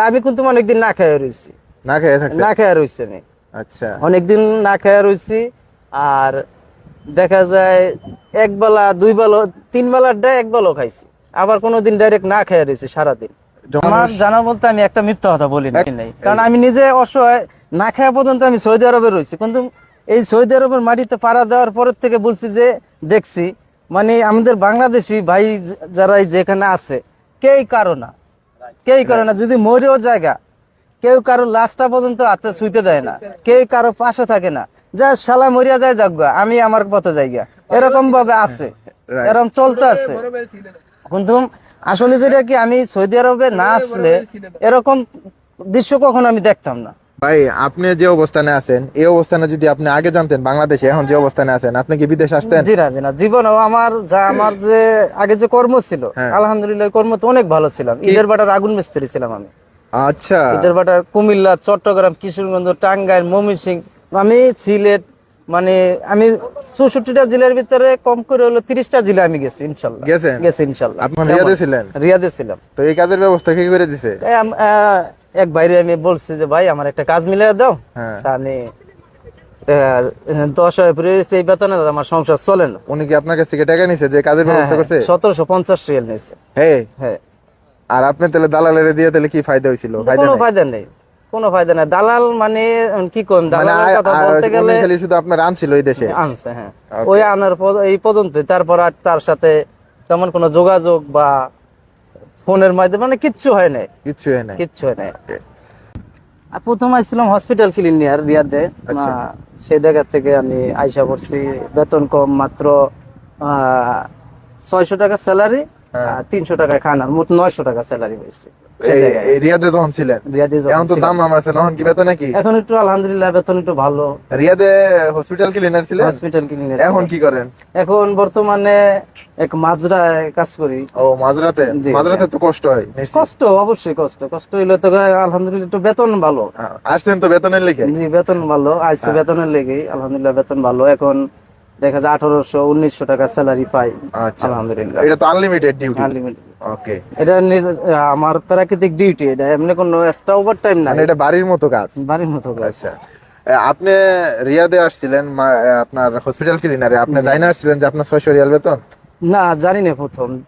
আমি কিন্তু অনেকদিন না খেয়ে রয়েছি, না খেয়ে থাকছে? না খেয়ে রয়েছি আমি আচ্ছা, অনেকদিন না খেয়ে রয়েছি। আর দেখা যায় এক বেলা, দুই বেলা, তিন বেলার ডাই এক বেলাও খাইছি, আবার কোনোদিন ডাইরেক্ট না খেয়ে রয়েছি সারাদিন। আমার জানা বলতে আমি একটা মিথ্যা কথা বলি নাই, কারণ আমি নিজে অসহায়, না খাওয়া পর্যন্ত আমি সৌদি আরবে রয়েছি, কিন্তু এই সৌদি আরবের মাটিতে পাড়া দেওয়ার পরের থেকে বলছি যে দেখছি মানে আমাদের বাংলাদেশি ভাই যারা যেখানে আছে কেই কারো না, কেই কারো না, যদি মরেও জায়গা কেউ কারো লাশটা পর্যন্ত হাতে ছুঁতে দেয় না, কেউ কারো পাশে থাকে না, যা শালা মরিয়া যায় যাগা আমি আমার পথে যাইগা, এরকম ভাবে আছে, এরকম চলতে আছে। কিন্তু আসলে যেটা কি, আমি সৌদি আরবে না আসলে এরকম দৃশ্য কখনো আমি দেখতাম না। ভাই আপনি যে অবস্থানে আছেন, এই অবস্থানে যদি আপনি আগে জানতেন বাংলাদেশে এখন যে অবস্থানে আছেন, আপনি কি বিদেশ আসতেন? জি না, জি না, জীবনেও আমার যে আগে যে কর্ম ছিল, আলহামদুলিল্লাহ কর্ম তো অনেক ভালো ছিলাম। ইটের ভাটার আগুন মিস্ত্রি ছিলাম আমি। আচ্ছা, ইটের ভাটার কুমিল্লা, চট্টগ্রাম, কিশোরগঞ্জ, টাঙ্গাইল, ময়মনসিংহ, আমি সিলেট, মানে আমি 64টা জেলার ভিতরে কম করে হলো 30টা জেলা আমি গেছি ইনশাল্লাহ, গেছি ইনশাল্লাহ। আপনি রিয়াদে ছিলেন? রিয়াদে ছিলাম। তো এই কাজের ব্যবস্থা কি করে দিছে? এক বাইরে আমি বলছি যে ভাই আমার একটা কাজ মিলিয়ে দাও, আমি 10,000 এই বেতনে আমার সংসার চলে না। উনি কি আপনার কাছ থেকে টাকা নিছে যে কাজের ব্যবস্থা করছে? 1750 রিয়াল নিছে। হ্যাঁ, আর আপনি তাহলে দালালের দিয়ে তাহলে কি ফায়দা হইছিল? কোনো ফায়দা নেই, কোনো ফায়দা নাই। দালাল মানে কি কোন দালালের কথা বলতে গেলে খালি শুধু আপনার আনছিল এই দেশে আনছে, হ্যাঁ, ওই আনার পর এই পর্যন্ত, তারপর আর তার সাথে তেমন কোনো যোগাযোগ বা ফোনের মাধ্যমে মানে কিচ্ছু হয় নাই, কিচ্ছু হয় নাই। প্রথম আইছিলাম হসপিটাল ক্লিনিয়ার রিয়াদে, সেই জায়গা থেকে আমি আইসা পড়ছি। বেতন কম, মাত্র 600 টাকা স্যালারি আর 300 টাকা খানা, মোট 900 টাকা স্যালারি হয়েছে রিয়াদে যখন ছিলেন। এখন তো দাম আমার আছে, এখন কি বেতন নাকি? এখন একটু আলহামদুলিল্লাহ বেতন একটু ভালো। রিয়াদে হসপিটাল ক্লিনার ছিলেন? Hospital cleaner. এখন কি করেন? এখন বর্তমানে এক মাজরায় কাজ করি। ও, মাজরাতে? মাজরাতে তো কষ্ট হয়। কষ্ট অবশ্যই, কষ্ট হইলে তো আলহামদুলিল্লাহ একটু বেতন ভালো। আসছেন তো বেতনের লেগে? জি, বেতন ভালো আইছে, বেতনের লেগে আলহামদুলিল্লাহ বেতন ভালো। এখন দেখা যায় 1800-1900 টাকা স্যালারি পাই আলহামদুলিল্লাহ। এটা তো আনলিমিটেড ডিউটি? আনলিমিটেড। ওকে, এটা আমার প্রাকৃতিক ডিউটি, এটা এমনি কোনো এক্সট্রা ওভারটাইম না, এটা বাড়ির মতো কাজ। বাড়ির মতো কাজ। আচ্ছা, আপনি রিয়াদে আসছিলেন আপনার হসপিটাল ক্লিনারে, আপনি জানা আসছিলেন যে আপনার 600 রিয়াল বেতন? না, জানি না,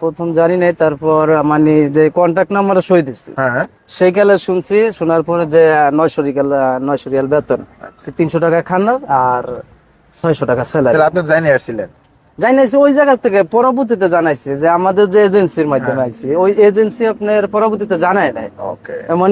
প্রথম জানি নাই। তারপর মানে যে কন্ট্যাক্ট নাম্বার সই দিচ্ছি, সেই কালে শুনছি, শোনার পরে যে 900 রিয়াল বেতন, 300 টাকা খানার আর 600 টাকা স্যালারি। আপনি জানা আসছিলেন? জানাইছি ওই জায়গা থেকে, পরবর্তীতে জানাইছি যে আমাদের যে এজেন্সির মাধ্যমে আইছি, ওই এজেন্সি আপনার পরবর্তীতে জানায় নাই। ওকে। এমন